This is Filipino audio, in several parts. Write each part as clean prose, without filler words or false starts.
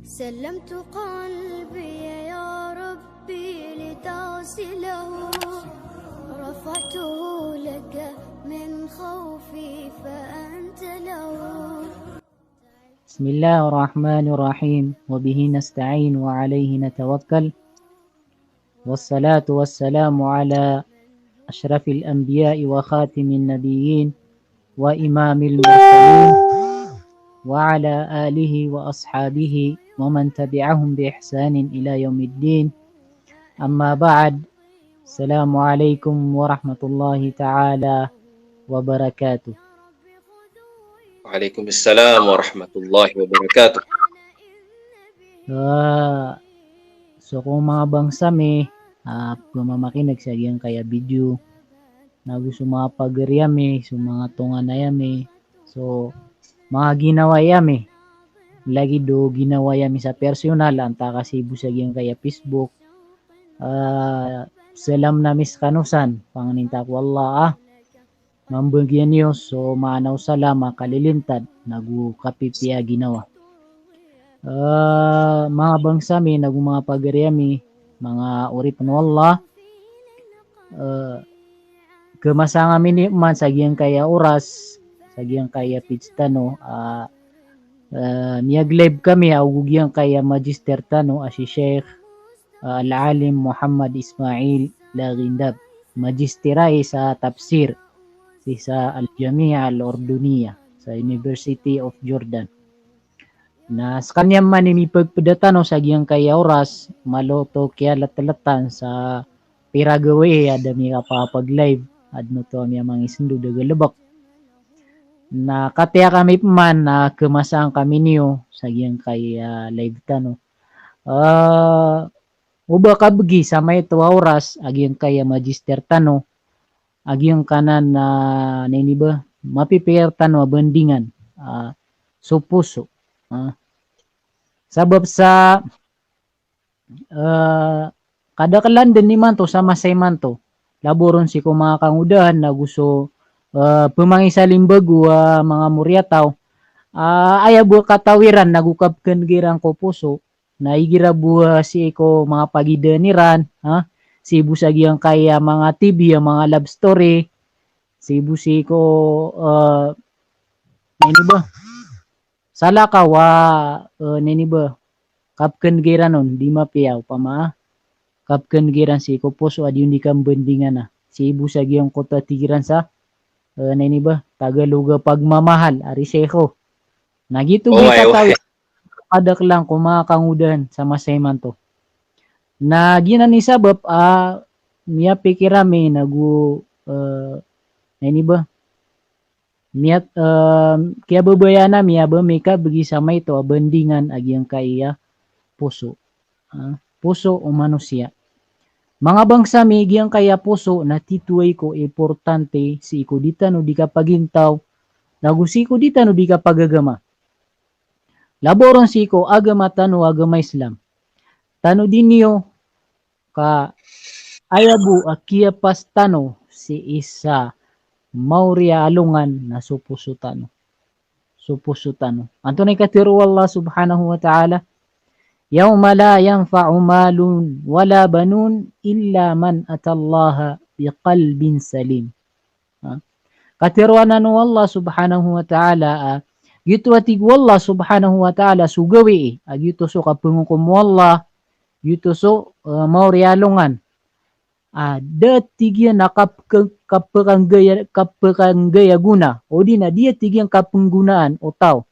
سلمت قلبي يا ربي لتغسله رفعته لك من خوفي فأنت له. بسم الله الرحمن الرحيم وبه نستعين وعليه نتوكل والصلاة والسلام على أشرف الأنبياء وخاتم النبيين وإمام المرسلين وعلى آله وأصحابه ومن تبعهم بإحسان إلى يوم الدين. أما بعد، السلام عليكم ورحمة الله تعالى وبركاته. Waalaikumsalam warahmatullahi wabarakatuh. So kung mga bangsa gumamakinig sa iyang kaya video na gusto mga pagyami, so mga tunga na yami, so mga ginawa yami, lagi do ginawa yami sa personal, anta kasi busag yung kaya Facebook, salam na miskanusan, panganinta ko Allah mambagyan niyo, so maanaw salama kalilintad, nagukapipya ginawa. Mga bangsa mga pagyami, mga urip no Allah, kemasanga mini man sa giyang kaya oras, sa giyang kaya pitstano, niyag-live kami augugiyang kaya magister tano si Sheikh Al-Alim Muhammad Ismail Laghindab, magisteray sa tafsir sa Al-Jami'a Al-Orduniya sa University of Jordan. Na sa kanyang manimipagpadatano sa giyang kaya oras, maloto kaya latalatan sa piragawe adami ka papag-live adno to amya mga isindu dagalabak. Na katya kami man na kemasang kami niyo sa giyang kaya live tano. Uba kabgi sa may 2 oras agiyang kaya magister tano, agiyang kanan na nini ba mapiper tano bandingan supuso. Sabab sa kadakalan din ni man to sa masay man to, laboron si ko mga kangudahan na gusto pumangisa limbago mga muryataw, aya buwa katawiran nagukapken girang ko puso, naigira buwa si ko mga pagidaniran, sibu sa giyang kaya mga TV, mga love story, sibu si ko nini ba sala ka nini ba kapken giran nun di mapiyaw kapken giran si ko puso adi hindi kam bendingan na sibu sa giyang kota tigiran sa nini ba Tagaluga pagmamahal ari seko nagito gitatawi adak lang kumakangudan sa masayman to na ginani sabab miya pikirami nini ba miat kaya babayana miya ba mika bagi sama ito bandingan agyang kaya puso puso o manusia mga bangsa giyang kaya puso na tituay ko importante si iko dita no di ka pagintaw nagusiko dita no di ka pagagama laboron si iko agama tano agama Islam tano din niyo ka ayabu akia pas tano si isa Mauria alungan na supusutano. Anto na ikatiru Allah subhanahu wa ta'ala, yawma la yanfa'u malun wala banun illa man atallaha biqalbin salim. Katiruan anu Allah subhanahu wa ta'ala, gitu atig Allah subhanahu wa ta'ala sugawi, gitu so kapungukum Allah, gitu so Mauria alungan. Tigyan na kapakanggaya guna o di na dia tigyan kapenggunaan o tao.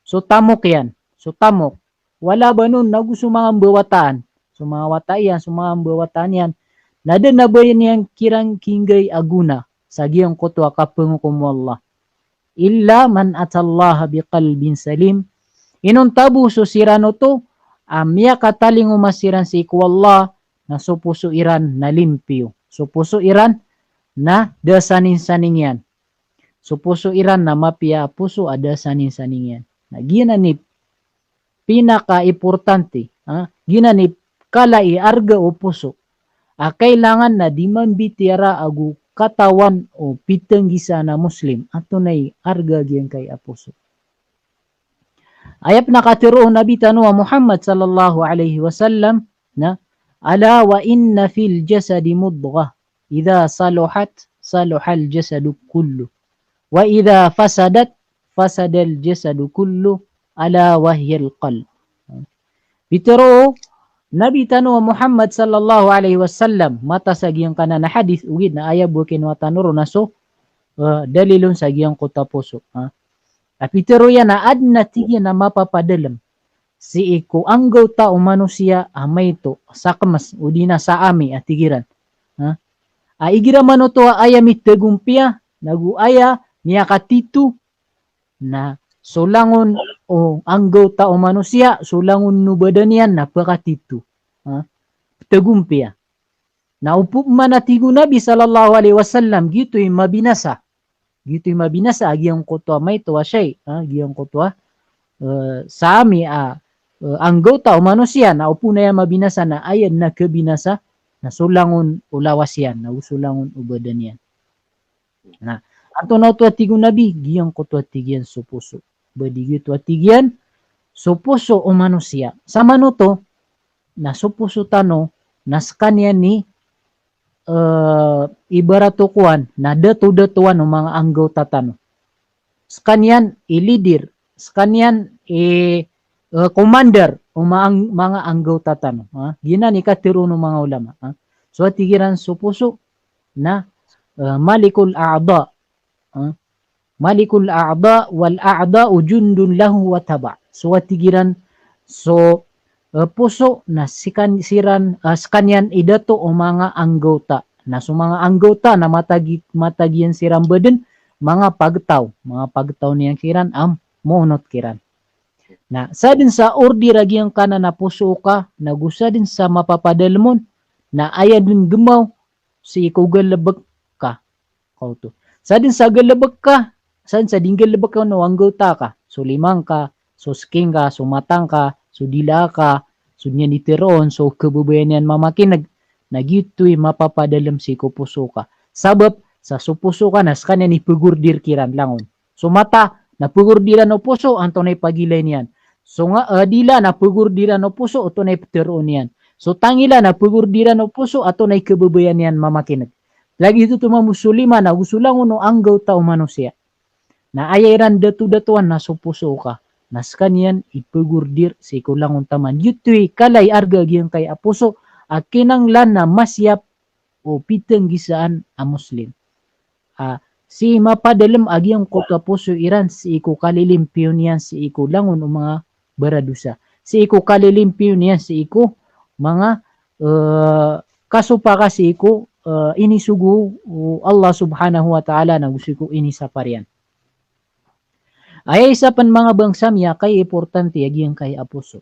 So tamok yan. Wala ba nun nagusto mga bawataan. So mga watayan, so mga bawataan yan. Nada na ba yan yung kirang kinggay aguna sa giyang kutwa kapengukum Allah. Illa man atallaha biqalbin salim. Inon tabu so sirano to, amya kataling umasiran si iku Allah, na supuso iran na limpyo. Supuso iran na dasanin-saning yan. Supuso iran na mapia puso ada sanin-saning yan. Na ginanip pinaka-importante, ginanip kalai arga o puso. Kailangan na di man bitiara agu katawan o pitang gisa na Muslim. Ato na'y arga gyan kay apuso. Ayap nakatiro Nabi tanu Muhammad sallallahu alaihi wasallam na ala wa inna fil jasadi mudghah idza saluhat saluhal jasadu kullu wa idza fasadat fasadal jasadu kullu ala wahyal qalb. Bitero Nabi tanu Muhammad sallallahu alaihi wasallam mata sagiang kana na hadis ugid na aya bukin wa tanuro na so dalilun sagiang kota puso. Tapi tero yan na adna tigyan na mapapadalam si iko anggaw tao manusia amay to sakmas udina sa ami atigiran. Igira manoto aya mitegumpia nagu aya niya katitu na sulangon o anggaw tao manusia sulangon no badanian na pakatitu. Tegumpia. Na upo man atigo Nabi sallallahu alaihi wasallam gito'y mabinasa. Gito'y mabinasa agiyang kutwa may tuwa siya. Agiyang kutwa sa ami anggaw tao manusia na upo na yan mabinasa na ayan na kabinasa na sulangon ulawas yan, na usulangon ubadan yan. Na, ato na ito atigo Nabi, giyang ko ito atigyan so puso. Badigyo ito atigyan so puso o manusia. Sa manuto, na so puso tano, nas kanya ni ibaratukuan na datu-datuan o mga anggaw tatano. Skanyan ilidir, skanyan commander o mga anggaw tatano. Gina ni katiro ng mga ulama. So atigiran so puso na malikul a'da. Malikul a'da wal a'da jundun lahu wa taba. So atigiran so puso na skanyan idato o mga anggota. Na so mga anggota na matagian siram baden mga pagtaw niyang kiran monot kiran. Na sa din sa ordi ragyang kana na puso ka nagusa din sa mapapadalmon na aya din gemaw si ikaw galabag ka. Kauto. Sa din sa galabag ka, sa din galabag ka no anggota ka. So limang ka, so sking ka, so matang ka, so dila ka, so niyan itiroon, so kabubayan yan mamakinag, nagito'y mapapadalam si puso ka. Sabab, sa supuso ka, nas kanya ni pagurdir kiran langon. So mata, na pagurdiran no puso, anto na ipagilay niyan. So nga, dila na pagurdiran no puso, ato na ipatiroon niyan. So tangila na pagurdiran no puso, ato na ikabubayan niyan mamakinag. Lagi ito tumamusulima na gusulangon no anggaw tao manusia. Na ayairan datu-datuan na supuso ka. Nas kanyan ipagurdir si kulangon taman. Yuto'y kalay arga giyang kay apuso at kinanglan na masyap o pitang gisaan a Muslim. Si mapadalam agyang kota puso iran si iko kalilimpyo niyan si iko langon o mga baradusa. Si iko kalilimpyo niyan si iko mga kasupaka si iko inisugu Allah subhanahu wa ta'ala na gusto ko inisaparian. Ay isa pan mga bangsamya kay importante agyang kay apuso.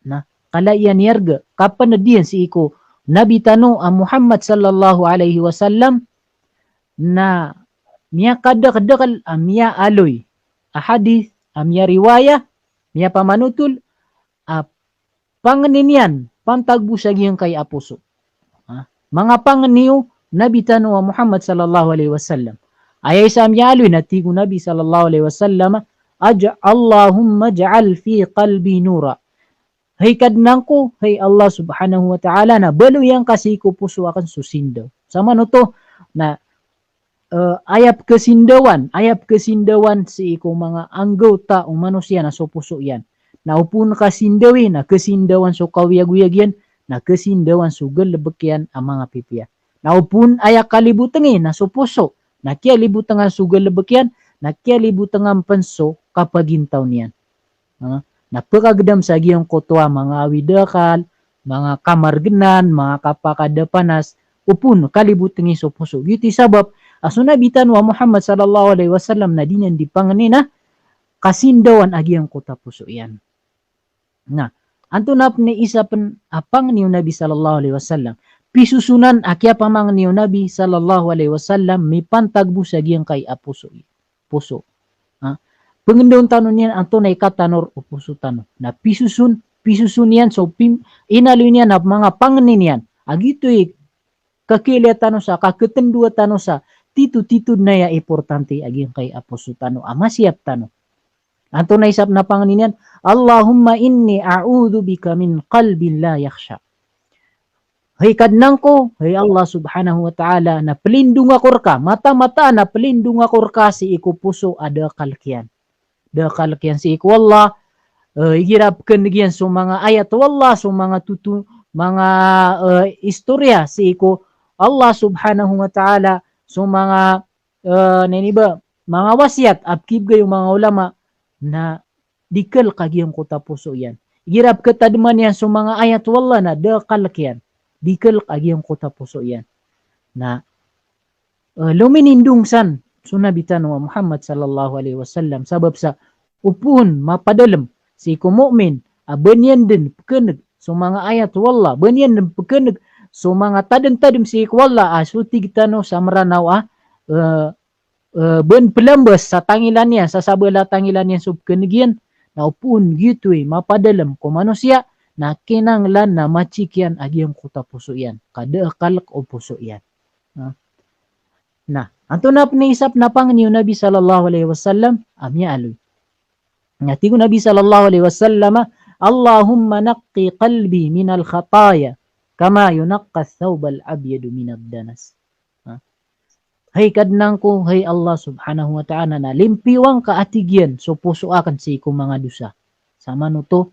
Na kalayan yarga kapan na diyan si iko Nabi tanu Muhammad sallallahu alaihi wasallam na miya kadakal miya aloy hadis miya riwaya miya pamanutul panganinian pantagbu sa giyang kay apuso. Mga panganiyo Nabi tanu Muhammad sallallahu alaihi wasallam ayay sa miya aloy natigo Nabi sallallahu alaihi wasallam Allahumma ja'al fi qalbi nura. Hay kadnang ko, hay Allah subhanahu wa ta'ala na baluyang kasi ko puso akan susindaw. Sama no to na ayap kesindawan si iko mga anggota o manusia na so puso yan. Na upun kasindawi na kesindawan so kawiyag-wiyag yan, na kesindawan so galabak yan ang mga pipya. Na upun ayak kalibutangin na so puso, na kya libutangan so galabak yan, na kya libutangan panso kapag intaw niyan. Napakagdam sa giyong kutwa, mga awidakal, mga kamargenan, mga kapakadapanas, upun kalibutan iso puso. Giti sabab, asunabitan wa Muhammad sallallahu alaihi wasallam na dinan di panganina, kasindawan agiyang kuta puso yan. Na, antunap ni isa pan apang niyo Nabi sallallahu alaihi wasallam, pisusunan akya pamang niyo Nabi sallallahu alaihi wasallam, may pantagbu sa giyang kay apuso. Puso. Pengendon tanon niyan ang tunay katanor o puso tanon. Na pisusun niyan so inalo niyan na mga panganin niyan. Agito'y kakilya tanon sa kaketendua tanon sa titu-titu na ya importante aging kay apuso tanon. Amasyap tanon. Anto na isap na panganinan, Allahumma inni a'udhu bika min qalbin la yakhsha. Hay kadnang ko, hay Allah subhanahu wa ta'ala, na pelindung ako ka, mata-mata na pelindung ako ka si iku puso ada kalkian. Da kalkian si iku Allah, igirapkan gian so mga ayat wallah, so mga mga istorya si iku Allah subhanahu wa ta'ala, so mga naniba, mga wasiat, abkib yung mga ulama, na dikal kagiyang kota puso yan. Igirap katadman yan so mga ayat wallah na da kalkian. Dikal kagiyang kota puso yan. Na luminindung san sunabitan wa Muhammad sallallahu alaihi wasallam sabab sa upun mapadalam si iku mu'min banyan din pekeneg so mga ayat wallah banyan din pekeneg so mga tadem-tadem si iku wallah suti kita no sa maranaw ben pelambas sa tangilannya sa sabala tangilannya sub kenegyan na upun gitu mapadalam ko manusia na kinanglan na machikian agiyang kuta puso yan kada kalak o puso yan. Nah, anto na pinaisap na pang niyo Nabi sallallahu alaihi wasallam amya aloy. Ngati ko Nabi sallallahu alaihi wasallam, Allahumma naqqi qalbi min al-khataya kama yunaqqa ath-thawb al-abyad min ad-danas. Hay kadnang ko, hay Allah subhanahu wa ta'ala na limpiwang kaatigyan so puso akan si iku mga dusa. Sama no to,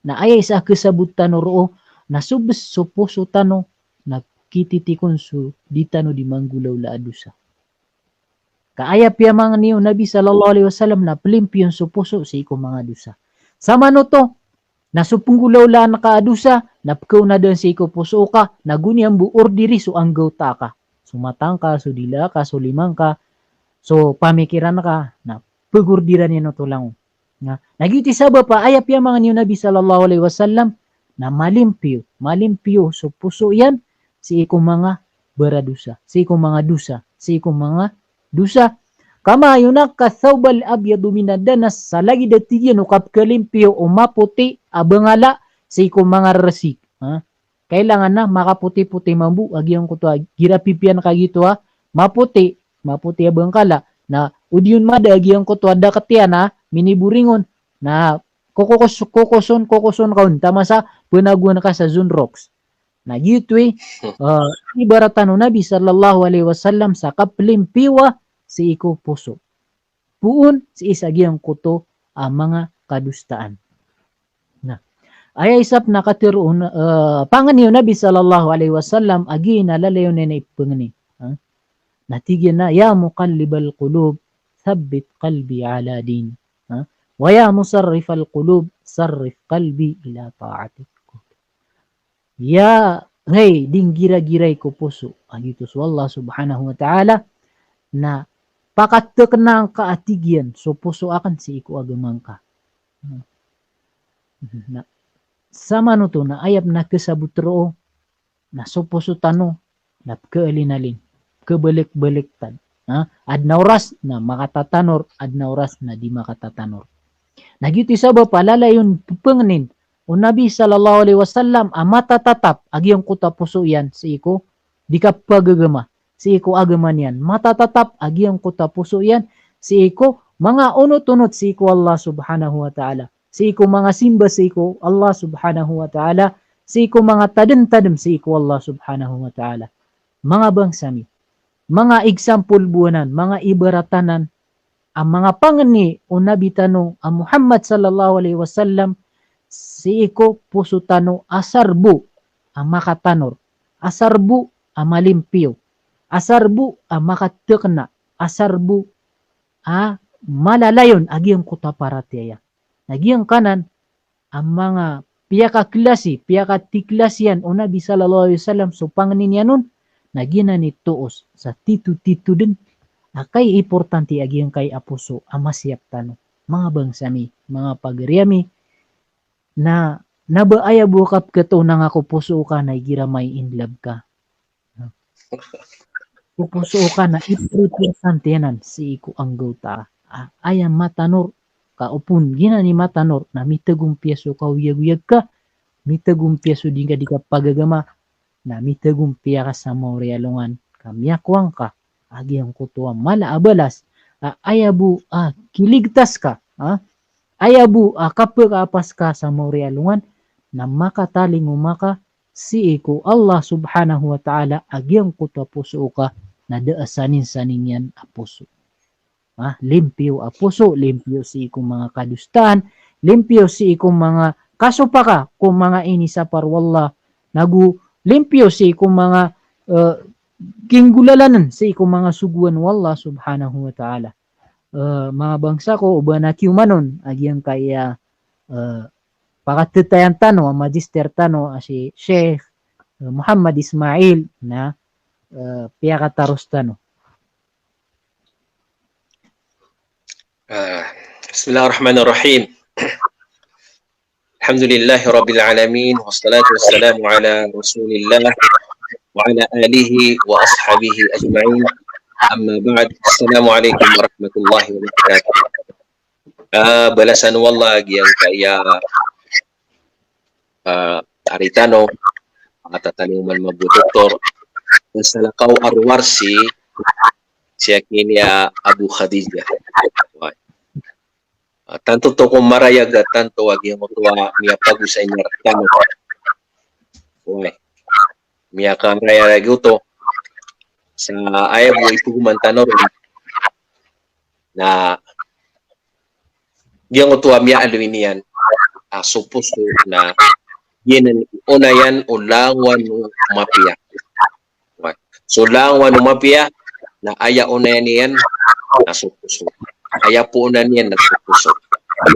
na ayay sa kasabutan ro na subes so puso tano na kititikon so di tano di manggulaw la adusa. Kaayap ya mga niyo Nabi sallallahu alaihi wasallam na pelimpiyon so puso si iku mga dusa. Sama no to, na supunggulaw la nakaadusa, napkaw na dan si iku puso ka, nagunyang buor diri so anggaw ta ka. Sumatang ka, so dila ka, so limang ka, so pamikiran ka, na pagurdiran niya no tulang. Nagiti sabab pa ayap ya mga niyo Nabi sallallahu alaihi wasallam na malimpiyo so puso yan si iku mga beradusa, si iku mga dusa, si iku mga dusa. Kama yunaqqa thawbal abyadu minad danas sa lagi datiyan ukap kalimpiyo o maputi abangala si iku mga resik. Kailangan na makaputi-puti mambu agyang ko to girapipian kagito maputi abangkala na udyun mada agyang ko to ada katian miniburingon na kokoson kaun tama sa penaguan ka sa Zunrox. Na gitu ibaratan no Nabi sallallahu alaihi wasallam sa kaplimpiwa si iku puso. Puun si isagyang kuto mga kadustaan. Na ay isap nakatiroon panganiyo Nabi sallallahu alaihi wasallam agi nalalayo na ipangani. Natigyan na ya muqallibal qulub thabbit qalbi ala din. Wa ya musarrifal qulub sarrif qalbi ila ta'atik. Ya hey dinggira-giray ko puso agito so Allah subhanahu wa ta'ala na pakatek nang kaatigyan so puso akan si iku agamang ka. Na sama no to na ayap na kasabutro na so puso tano na kaalinalin kabalik-baliktad. Adna oras na makatatanor, adna oras na di makatatanor. Nagiti sabab palalayon pupengnin o Nabi sallallahu alaihi wasallam amata tatap agyang kuta puso yan si iku di kapagagama si iku agaman yan mata tatap agyang kuta puso yan si iku mga unot-unot si iku Allah subhanahu wa ta'ala si iku mga simba si iku Allah subhanahu wa ta'ala si iku mga tadem-tadem si iku Allah subhanahu wa ta'ala mga bangsami mga example buwanan mga ibaratanan ang mga pangani o Nabi tano ang Muhammad sallallahu alaihi wasallam si iku puso tano asarbu ang makatanor, asarbu ang malimpiyo, asarbu ang makatekna, asarbu malalayon agyang kuta paratiya. Nagyang kanan ang mga piyaka klase, piyaka tiklasyan o Nabi sallallahu alaihi wasallam so panganinyanon nagyan ni tuos sa titu-titu din kay importante agyang kay apuso ang masyap tano. Mga bangsami, mga pagriyami, na nabaaya bukap kato nang ako puso ka na giramay in love ka. Pupuso ka na iprepresantenan si iku ang gauta. Ayang matanor ka upun gina ni matanor na mitagong piyaso ka uyag-uyag ka, mitagong piyaso din ka di ka pagagama, na mitagong piya ka sa mga realungan, kamyakwang ka, agi ang kutuwa mala abalas, ayabu kiligtas ka, ayabu kapag apas ka sa morialungan na makataling umaka si iku Allah subhanahu wa ta'ala agyang kuta puso ka na daasanin-sanin yan a puso. Limpyo a puso, limpyo si ikong mga kadustaan, limpyo si ikong mga kasupaka kung mga inisa parwallah, limpyo si ikong mga kinggulalanan si ikong mga suguan wallah subhanahu wa ta'ala. Mga bangsa ko, uban na kiumanon, agyang kaya pakatutayan tano, magister tano, si Sheikh Muhammad Ismail na piyakatarus tano. Bismillahirrahmanirrahim. Alhamdulillahi Rabbil Alamin. Wassalatu wassalamu ala Rasulillah wa ala alihi wa ashabihi ajma'in. Amma ba'd. Assalamualaikum warahmatullahi wabarakatuh. Balasan wallah yang kaya aritano matatalingan mabu doktor salakaw arwarsi siya kiniya Abu Khadijah. Tanto to kung marayag at tanto wag yung tuwa miya pagu sa inyo tano. Miya ka marayag ito sa ayaw mo ipugumantano rin na yung tuwa miya aluminian supuso na yan una yan o langwan umapia. So langwan umapia na aya una yan na supuso. Aya po una niyan na supuso.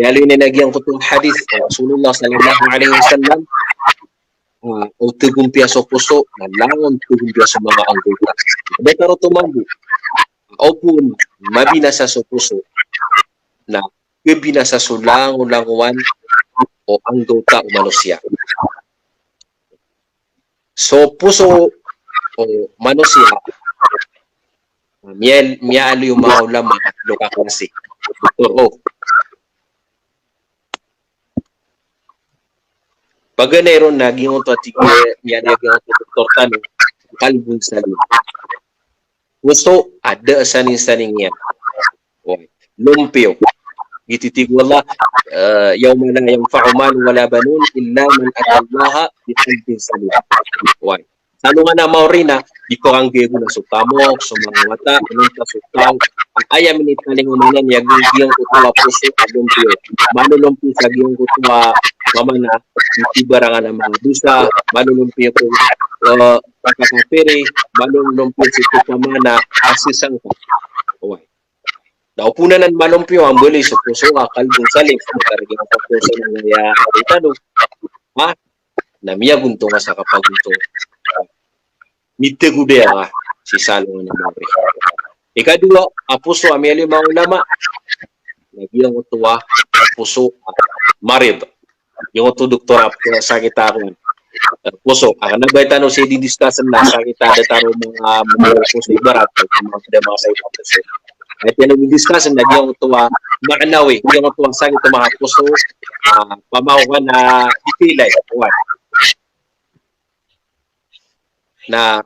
Yalo yung nagyang kutong hadith Rasulullah sallallahu alaihi wasallam o tugumpia sa puso na langon tugumpia sa mga anggota. Betaro tumago o po mabinasa sa puso na binasa sa langon-languan o anggota o manusia. So puso o manusia mialo yung mga ulama at lokaklase. Doktor Pagganero naging ito at mialo yung doktor tanong kalbun salim. Gusto ada sanin-sanin yan. Lumpio. Ititig wala yawma la yanfa'u malun wala banun illa man atallaha biqalbin salim. Sano nga na maurina, di ko ang gego na sutamok, sumangata, anong kasutaw. Ang ayam ni taling umanan, yagigiyang kutuwa puso, alumpio. Manulumpio sa giyang kutuwa, mamana, itibarangan ng mga dusa, manulumpio ko, kakakapere, manulumpio si kupamana, asisang ka. Naupunan ng malumpio, ang buli sa puso, kalbong salim, karaging ang puso ng ngaya, itano, na miya gunto nga sa kapagunto. Mittegudea si salong na mawari. Ikadua, puso ameli mga ulama, nagyang utuwa, puso, marid. Yung utu doktora sa kita ako. Puso, nabay tanong siya didiscuss na sa kita taro mga puso ibarat, mga sa ibang puso. At yan nag-discuss na nagyang utuwa, maanawi, yung utuwa sa kita mga puso, pamawakan na itilay. Na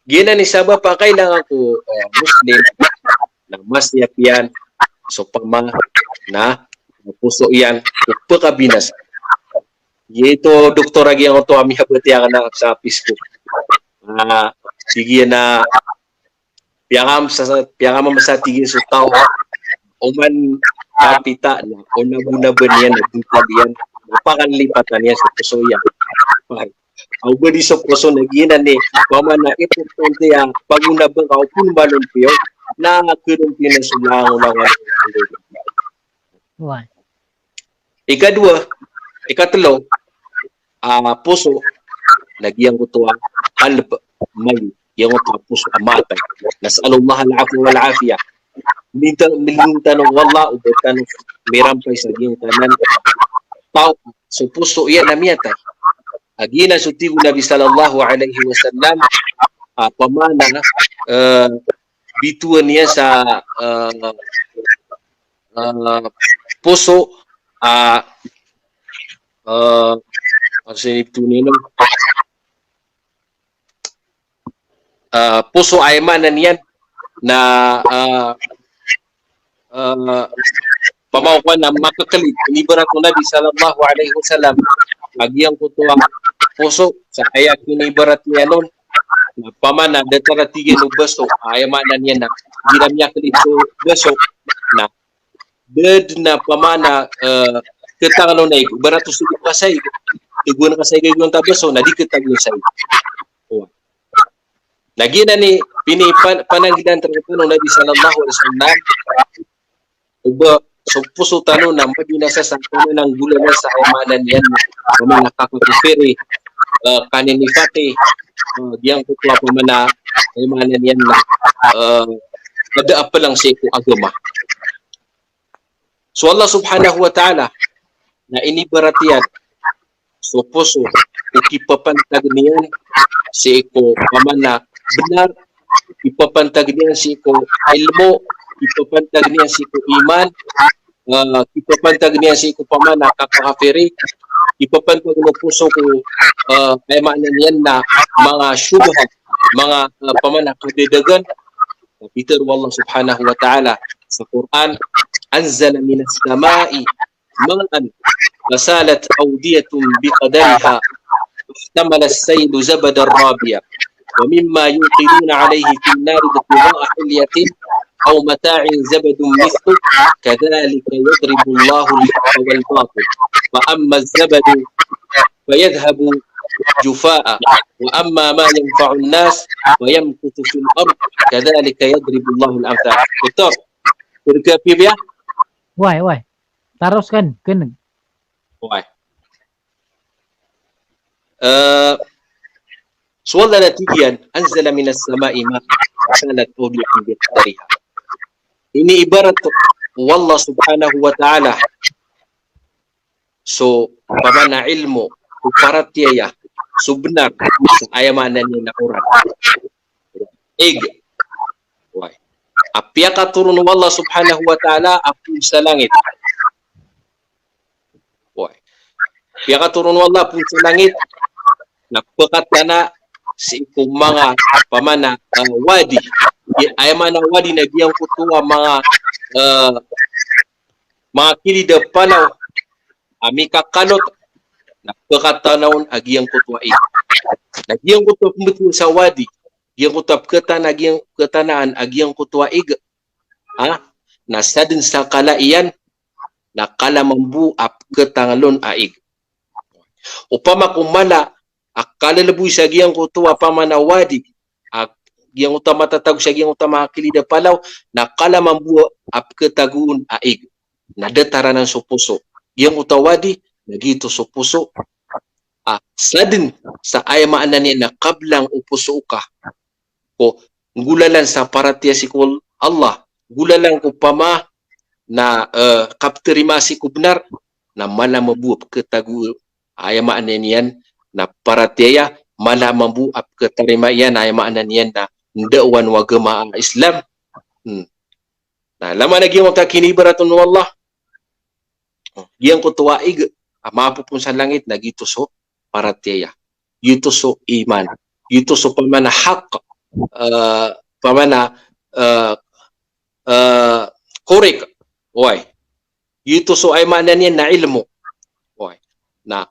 gina ni Saba pa kailangan ko Muslim na mas yapian so pama na puso yan pagkabinas. Ito doktor agi ang to ami habati ang na sa Facebook. Sige na piyangam sa tigil so tao uman kapita na una bunaban yan nagtutag yan napakanlipatan yan sa puso yan. Ang badi sa puso na gina ni mama na importante ang pagunabang ka kung malumpio na kirumpio na sulangon-langon. Ikadua, ikatlo, puso nagyang kutuwa qalb may yang puso amatay. Nas'alullah al-'afwa wal-'afiyah. Milintan wallah ubatan mirampay sa giyang tanan. Tao so puso yan namiyata. Agina sutigo Nabi sallallahu alaihi wasallam pamana bituan niya sa puso puso ay manan yan na pamawan na makakalit inibarat ng Nabi sallallahu alaihi wasallam agiyang kutuwa puso sa kaya kinibarat niya nun na pamana datara tigil no baso ayamanan niya na ginamya kalit so baso na ded na pamana ketang no naik ibarat to sulit kasay iguan kasay gaygon ta baso na di ketag say lagi na ni pananggilan terkait Nabi sallallahu alaihi wasallam uba so puso tano na mabinasa sa kuno ng gulan sa ayamanan yan mga nakakapifiri kaninifati diyang kutwa pa mana ayamanan yan na kada pa lang sa agama. So Allah subhanahu wa ta'ala na inibaratiyan so puso ikipapantag niyan si iko pamana benar ipapantag niyan si iko ilmu ipapantag niyan si iko iman ipapantag niya si ko pamana kakafiri ipapantag mo puso ko ay maanan yan na mga syubhat mga pamana kadidagan bitir wallah subhanahu wa ta'ala sa Quran anzala minas samai ma'an fasalat awdiyatun biqadariha ihtamala as-sayl zabada ar-rabiya ومما يوقدون عليه في النار ابتغاء حلية أو متاع زبد مثله كذلك يضرب الله الحق والباطل فأما الزبد فيذهب جفاء وأما ما ينفع الناس ويمكث في الأرض كذلك يضرب الله الأمثال. Betul? Berkepip ya? Why? Teruskan, kena. Why? Soal natijan anzala minas sama'i ma'an fasalat awdiyatun biqadariha. Ini ibarat wallah subhanahu wa ta'ala so pamana ilmu uparatiyaya so benar sa ayamanan niya na orang why apya katurun wallah subhanahu wa ta'ala apu sa langit why apya katurun wallah apu sa langit napakatana si mga pamana wadi ayamana wadi na giyang kutuwa mga kilida palaw amika kalot napakatanaw agiyang kutuwa nagiyang kutuwa pumutin sa wadi giyang kutuwa agiyang katanaan agiyang kutuwa nasadin sa kalaiyan na kalamambu ap ketangalon aig upama kumala akala labuy sa giyang kutuwa pamana wadi giyang utama tatag sa giyang utama kilida palaw na kalamambu ap ketaguun aig nadatara ng supuso giyang utawadi nagito supuso sadin sa ayamaanan niya na kablang upuso ka ko gulalan sa paratya si ko Allah gulalan ko pama na kapterimasi ko benar na malamabu ap ketaguun ayamaanan niyan na paratya malamambu ap ketarima yan ayamaanan niyan na ndawan wagama ang Islam. Nah, lama na giyang kakinibaratun wallah. Giyang kutuwaig, mapupun sa langit na gito so paratya. Gito so iman. Gito so pamana haq. Pamana korek. Why? Gito so ay maanan yan na ilmu. Why? Na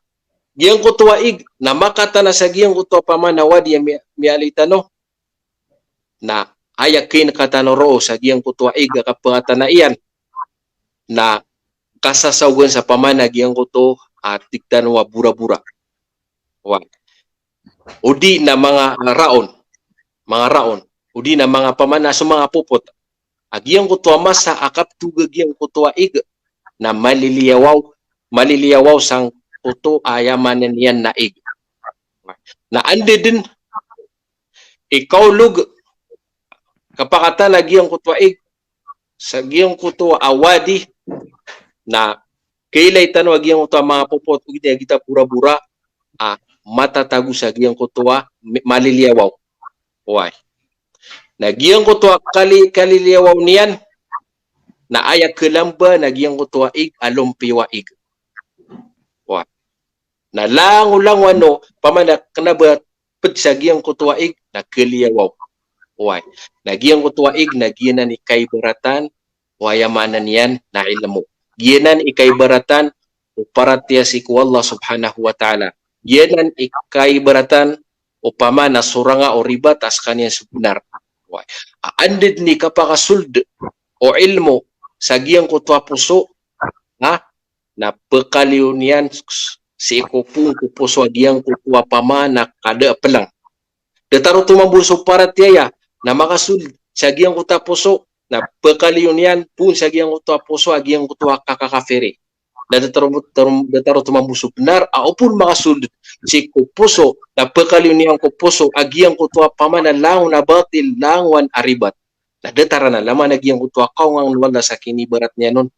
giyang kutuwaig na makata na sa giyang kutuwa pamana wadi mialitano na ayakin katanoro sa giyang kutuwaig kapangatan na iyan na kasasawan sa pamana giyang kuto at tiktan wa bura-bura. Udi na mga raon, udi na mga pamana sa mga pupot. Agiyang kutuwa masa akap tuga giyang kutuwaig na maliliyawaw sang kuto ayamanan yan naig. Na ande din ikaw lug kapakata lagi ang kutuwaig sa giyang kutuwa awadi na kailay tanong giyang kutuwa mga pupot ugdi kita pura-pura matatago sa giyang kutuwa maliliyawaw. Why? Na giyang kutuwa kaliliyawaw niyan na ayak kelamba na giyang kutuwaig alumpiwaig. Why? Na lang wano pamana kanabat sa giyang kutuwaig na kaliyawaw. Why? Na giyang kutuwaig na giyan ni kay beratan wayamanan yan na ilmu. Gianan ikaibaratan uparatya si ku Allah subhanahu wa ta'ala. Gianan ikaibaratan upama na suranga o ribat askan yang sebenar. Andid ni kapakasuld o ilmu sa giyang kutwa puso na pekaliunian si ikupung kupuso giyang kutwa pama na kada pelang. Detaro tumambuso paratya na makasuld sa giyang kutwa puso na pekaliunian pun sa giyang kutwa puso agiyang kutwa kakakafere. Na detaro tumambuso benar aupun makasuld si kupuso na pekaliunian kupuso agiyang kutwa pama na lang na batil langwan aribat. Na detara na lama na giyang kutwa kau ngang wala sa kini barat niya nun.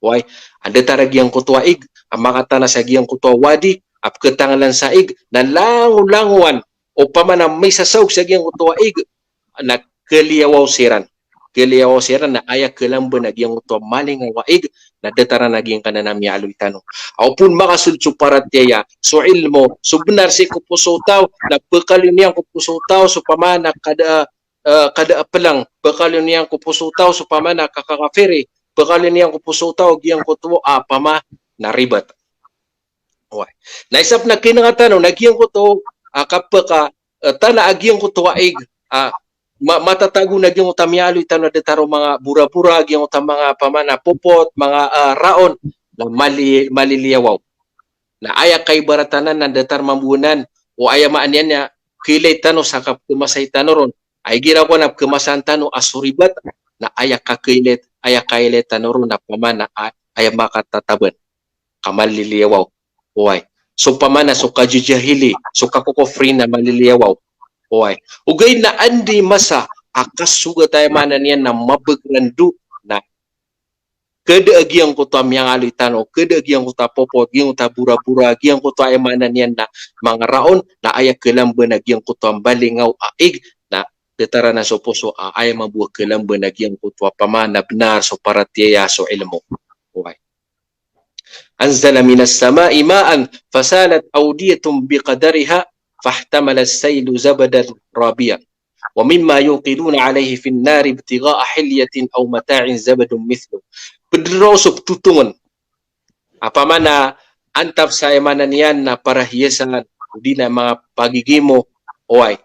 Why? Ada taragi yang kutwa ig, amakata na sa giyang kutwa wadi, ap ketangalan sa ig, na languan o pamana may sasaw sa giyang kutwa ig, na keliawaw siran. Keliawaw siran na ayak kelamba na giyang kutwa maling ang waig, na datara na giyang kananami aloy tanong. Aupun makasultsu paratya, so ilmo, so benar si kupuso tao, na pekaluniang kupuso tao, so pamana kada apelang, pekaluniang kupuso tao, so pamana kakakafere, pekali yang kupuso tao giyang kutuo pama naribat. Oy. Naisap na kinangatan no nagiyang kuto kapaka tana agiyang kutuo ig matatago na giyang utamyalo itano detaro mga bura-bura giyang utam mga pamana popot mga raon na maliliyawaw. Na aya kay baratanan na detar mambunan o aya maanyan niya kilay tano sa kumasay tano ron ay giraw na kumasan tano asuribat na aya kakilit aya kailet tanoro na pamana aya makatataban kamaliliyawaw. Oy. So pamana so kajijahili so kakokofri na maliliyawaw. Oy. Ugay na andi masa akasuga tayo manan yan na mabagrandu na kedaagiyang ko to amyang alitano kedaagiyang ko ta popot giyang ta bura-bura giyang ko to ay manan yan na mga raon na aya kelamba na giyang ko to ambalingaw aig na detara na so puso ay mabuha kelamba na giyang kutwa pamana benar so paratya so ilmu. Oy. Anzala minas sama'i ma'an fasalat awdiyatun biqadariha fahtamala as-saylu zabadan rabiyan wa mimma yuqiduna alayhi fi an-nar ibtigha'a hilyatin aw mata'in zabadun mithlu. Pedro so tutungan apamana antap sa emanan yan na para hiyasan di na mga pagigimo. Oy.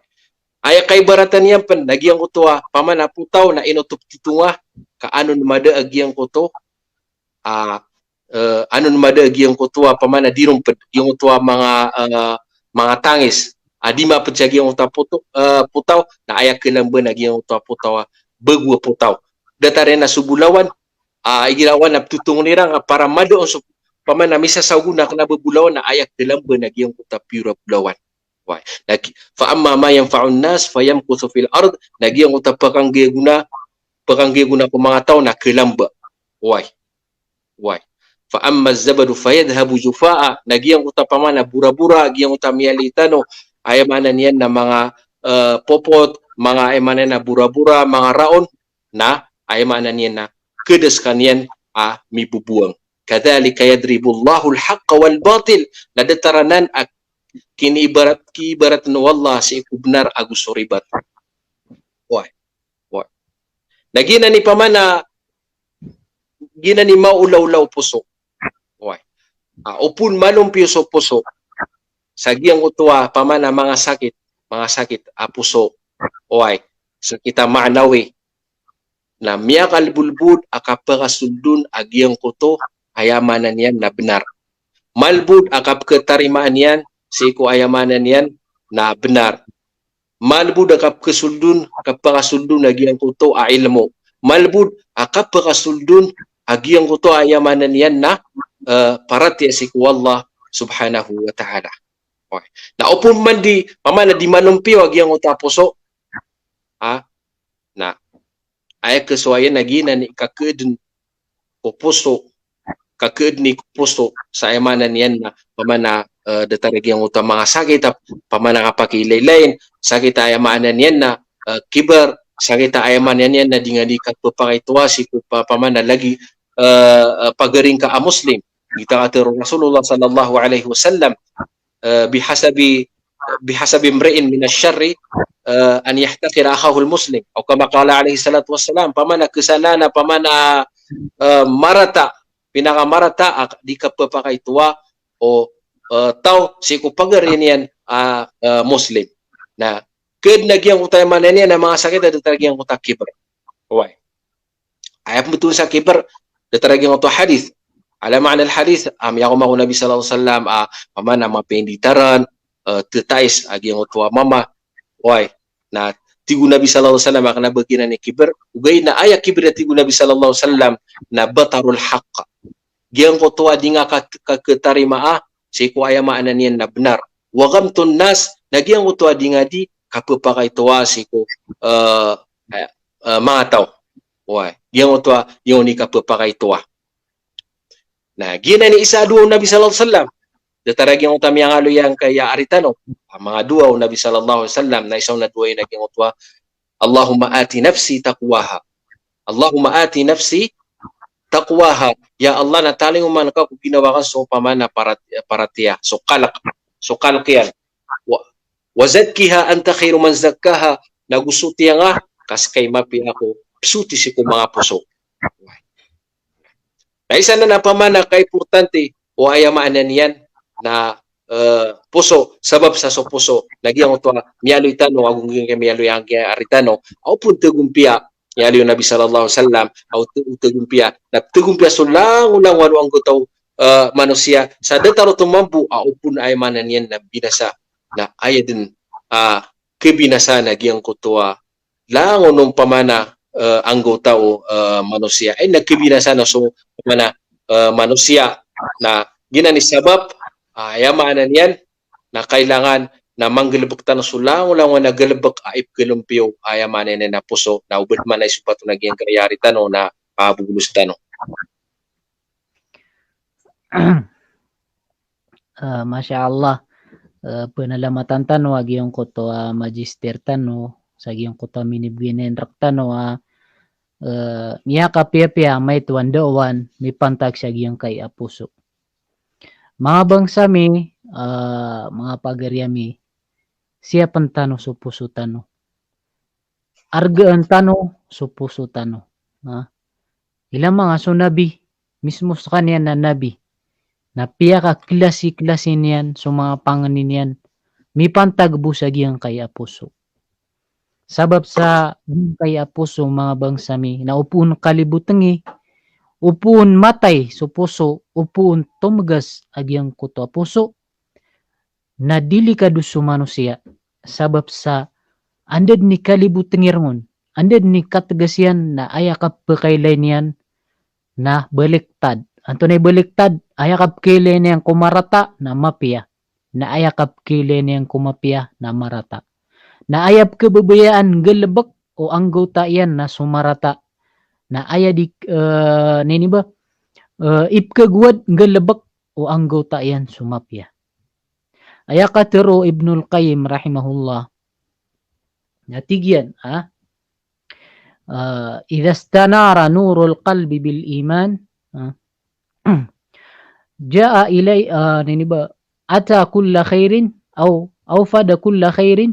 Aya kay baratan yan pan nagyang kutuwa pamana putaw na inutup titunga kaano namada agyang kuto ano namada agyang kutuwa pamana dirumpet yung kutuwa mga tangis di mapetsagi yung kutuwa putaw na aya kelamba nagyang kutuwa putaw begwa putaw datare na subulawan igirawan na tutong nirang para mado so pamana misa saguna kana bebulawan na aya kelamba nagyang kutuwa pura bulawan. Fa amma ma yanfa'un nas fayamkuthu fil ard nagiyang utapakang guna ko mga tao na kelamba. Why? Fa amma az-zabadu fayadhhabu jufaa nagiyang utapamana bura-bura giyang utamiyalitano ayamanan yan na mga popot mga ayamanan na bura-bura mga raon na ayamanan yan na kedes kanyan mibubuang. Kadzalika yadribullahu al-haqqa wal batil nadetaranan kini ibarat no wallah si benar agus suribat. Why? Nagina ni pamana gina ni maulaw-law puso. Why? Upun malumpyo so puso. Sagiyang utwa pamana mga sakit puso. Why? So kita maanawi na miyakal bulbud akapakasundun agiyang kuto ayamanan yan na benar. Malbud akap ketarimaan yan siku ayamanan yan na benar. Malbud akap kesuldun kapakasuldun agi ang kuto ilmu. Malbud akap pakasuldun agi ang kuto ayamanan yan na paratya siku Allah subhanahu wa ta'ala. Okay. Na upun man di pamana di manumpiyo agi ang kuto puso na ay kesuayan nagina ni kakeden ko puso kaked ni puso sa ayamanan yan na pamana detaragi ang utang mga sakit pamana kapakilay-lain sakit ayamanan yan na kibar sakit ayamanan yan na dingadikat papakituwa si pamana lagi pagaring ka muslim kita atur Rasulullah sallallahu alaihi wasallam bihasabi imri'in min asy-syarri an yahtaqira akhahu al-muslim o kama qala alaihi salatu wassalam pamana kesanana pamana marata pinakamarata di kapapakaitua o tao si ko pagarinian Muslim. Na ked nagyang utay mananian na mga sakit at talagyang utak kiber. Why? Ayap betul sa kiber talagyang utak hadith. Ala ma'ana al-hadith yakum ako Nabi sallallahu alaihi wasallam pamana mapenditaran tetais agyang utak mama. Why? Na tigu Nabi sallallahu alaihi wasallam kana baginan ni kiber ugay na aya kiber tigu Nabi sallallahu alaihi wasallam na batarul haqq. Giyang ko tuwa di nga kaketarima si ko aya maana niyan na benar. Wa ghamtun nas nagyang ko tuwa di nga di kapapakay tuwa si ko mga tao. Why? Giyang ko tuwa yung ni kapapakay tuwa. Na gina ni isa duwa Nabi sallallahu alaihi wasallam. Dataragyang utami ang alo yang kaya aritano. Mga duwa Nabi sallallahu alaihi wasallam na isaw na duwa yung nagyang utwa. Allahumma ati nafsi taqwaha. Allahumma ati nafsi taqwaha. Ya Allah, nataling man ka kung ginawa ka so pamana para tiya. So kalak yan. Wazadkiha anta khairu man zakkaha. Nagusuti nga kas kay mapi ako. Suti si ko mga puso. Na isa na pamana kay importante o ayamaan yan na puso sabab sa so puso nagyang utwa miyalo itano agong miyalo yang aritano au pun tegumpia yali Nabi sallallahu alaihi wasallam au tegumpia na tegumpia sulang ulang wanu ang gutaw manusia sa dataro tumampu au pun ay manan yan na binasa na ay din kebinasa nagyang kutua lang unong pamana anggota o manusia ay nagkebinasa na so pamana manusia na ginani sabab yamanan yan na kailangan na manggelebek tanah sulang ulang na gelebek aib gelumpio ayamanan na puso na ubed man ay supato nagyang kayari tano na pabulus tano. Masya Allah, penalamatan tano agi yung koto magister tano sagi yung koto minibginen rak tano niya kapia may tuwandawan may pantag sagi yung kay puso. Mga bangsa mi, mga pagarya mi, siya pantano so puso tano. Argaan tano so puso tano. Ilang mga so nabi, mismo sa kanya na nabi, na piya ka klase-klase niyan, so mga panganin niyan, may pantag busag yung kaya puso. Sabab sa kaya puso mga bangsa mi, na upun kalibutangi, upun matay so puso, upun tumagas agyang kuto puso, na dili ka duso manusia, sabab sa andad ni kalibutangirngon, andad ni katagasian na ayakap pakailay niyan na baliktad. Anto na baliktad, ayakap kilay niyang kumarata na mapia, na ayakap kilay niyang kumapia na marata. Na ayap kebabayaan gelebek o anggota yan na sumarata, na aya di nini ba ipkagwad galabak o anggota yan sumapya. Aya katero Ibnul Qayyim rahimahullah natigyan idha istanara nurul qalbi bil iman jaa ilay nini ba ata kulla khairin aw fada kulla khairin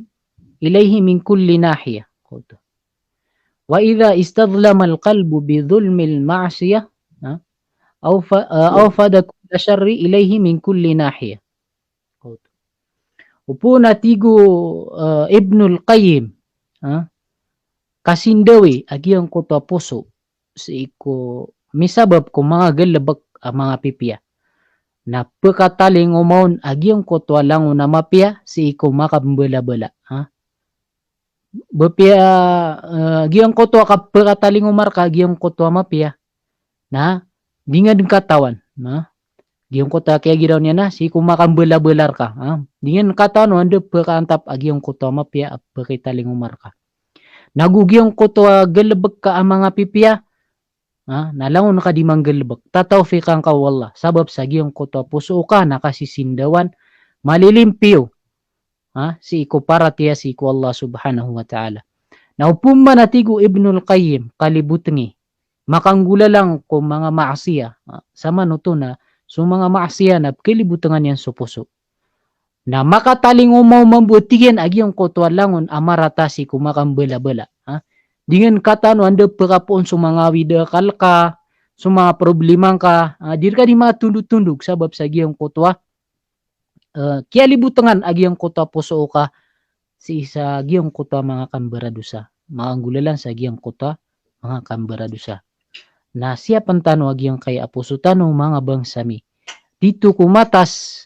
ilayhi min kulli nahiya. وإذا استظلم القلب بظلم المعصية أوفد كل شر إليه من كل ناحية. Upuna tigo Ibnul Qayyim kasindawi agyang kuto puso si ko misabab ko mga galabak mga pipya na pagkataling umawon agyang kuto lang na mapya si ko makambala-bala bapia giyang koto ka pagkataling umarka giyang koto mapia na di nga din katawan na giyang koto kaya gidaw niya na si kumakambela-belar ka di nga katawan wanda pagkaantap giyang koto mapia pagkataling umarka nagugiyang koto galabag ka ang mga pipia nalangon ka di mang galabag tatawfikan ka wallah sabab sa giyang koto puso ka nakasisindawan malilimpyo si iko para tiya si iko Allah subhanahu wa ta'ala. Na upuma natigo Ibnul Qayyim kalibutangi makanggula lang ko mga maasiya sama no to na so mga maasiya na kalibutangan yan so puso. Na makataling umaw mambutigan agyong koto langon amarata si ko makambela-bela. Dengan kata no anda perapuon so mga vida kalka So mga problema ka, diri ka di matundog-tundog sabab sa giyang kutwa. Kaya libutangan agiyang kutwa puso ka si sa giyang kutwa mga kambaradusa. Mga anggulalan sa giyang kutwa mga kambaradusa. Na siya pantano agiyang kay apuso tanong mga bangsami. Dito kumatas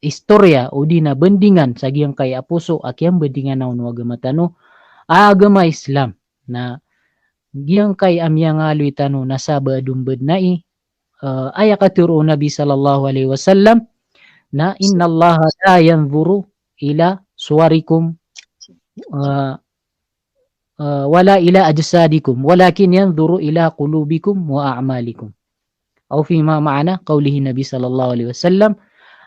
istorya o di na bendingan sa giyang kay apuso akyang bendingan na unwaga matano agama Islam na giyang kay amyang aloy tano nasa badumbed nai aya katuro Nabi sallallahu alaihi wasallam na inna Allah la yanzuru ila suwarikum wala ila ajsadikum walakin yanzuru ila qulubikum wa a'malikum. Au fima ma'ana qawlihi Nabi sallallahu alaihi wasallam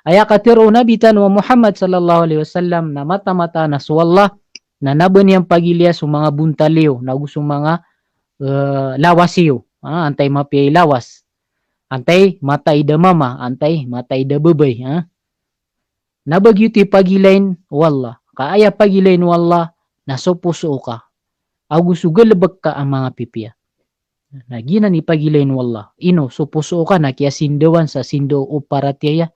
aya katiro Nabi tan wa Muhammad sallallahu alaihi wasallam na mata-mata na suwallah na naban yang pagilya sa mga buntaliw na gusto mga lawasiyo antay mapiyay lawas antay matay da mama antay matay da babay nabagyuti pagilain wallah kaaya pagilain wallah nasupuso ka gusto galabag ka ang mga pipiya na gina ni pagilain wallah ino supuso ka na kaya sindawan sa sindo o paratiyaya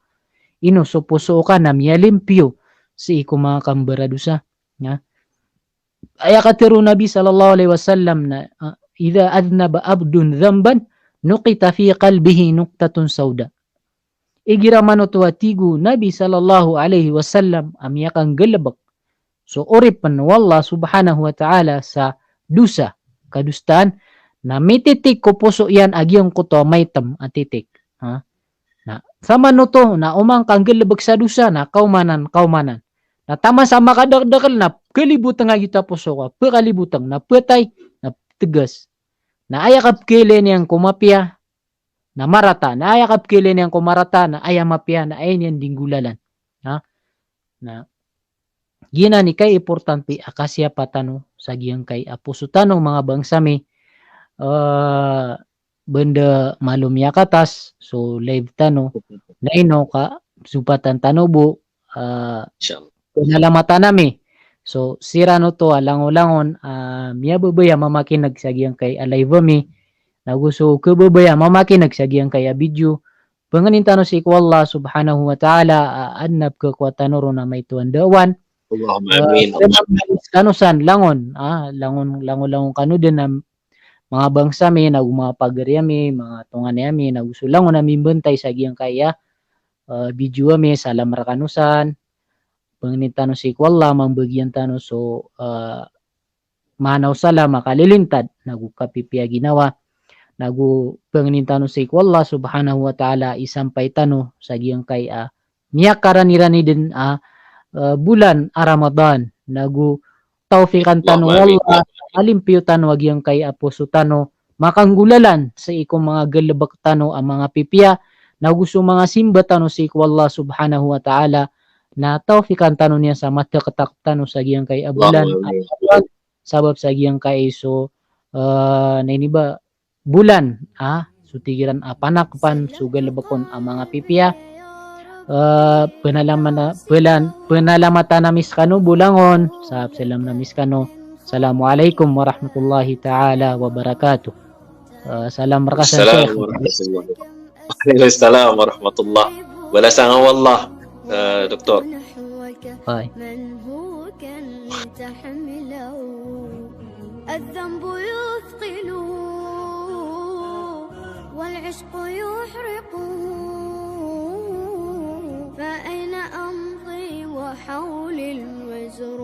ino supuso ka na miyalimpyo si iko mga kambaradusa aya katiro Nabi sallallahu alaihi wasallam na idza adnaba abdun dhanban nuqita fi qalbihi nuqtatun sauda igira manoto atigu Nabi sallallahu alaihi wasallam amyakang galabak so oripan wallah subhanahu wa ta'ala sa dusa kadustaan na mititik ko puso yan agyang kuto maitam atitik na sama no to na umang kang galabag sa dusa na kaumanan na tama sa makadagdagal na kalibutan nga kita puso ka pakalibutan na patay na tegas na ayakap kile niyang kumapya na marata na ayakap kile niyang kumarata na ayamapya na ay niyang dinggulalan na gina ni kay importante akasya patano sa giyang kay apuso tanong mga bangsami benda malum yakatas so live tano na ino ka supatan tanobo pinalamatan nami so sira no to langon-langon miya babaya mamakinag sa giyang kay alive mi na gusto ko babaya mamakinag sa giyang kay video panganin tano si Allah subhanahu wa ta'ala adnab ka kwatano na may tuandawan Allahumma amin. Kanusan langon langon kanu din na mga bangsa mi na umapagari mi mga tungan mi na gusto langon na mimbentay sa giyang kaya video mi salam rakanusan panganin tano si Allah mambagyan tano so manaw sala makalilintad nagukapipiya ginawa panganin tano si Allah subhanahu wa ta'ala isampay tano sa giyang kay miya karanirani din bulan Ramadan tawfikan tano wallah alimpyo tano agyang kay apuso tano makanggulalan sa ikong mga galabak tano ang mga pipiya na gusto mga simba tano sa Allah subhanahu wa ta'ala na tawfikan tano niya sa matakatak tano sa agyang kay abulan sabab sa agyang kay so nainiba bulan so tigiran panakpan so galabakon ang mga pipiya penalamatan na miskano bulangon sa salam na miskano. Assalamualaikum warahmatullahi ta'ala wabarakatuh. Salam rakasan Syekh. Waalaikumsalam warahmatullahi wala sanga wallah doktor. Bye. الذنب يثقل والعشق يحرق فأين أمضي وحولي الوزر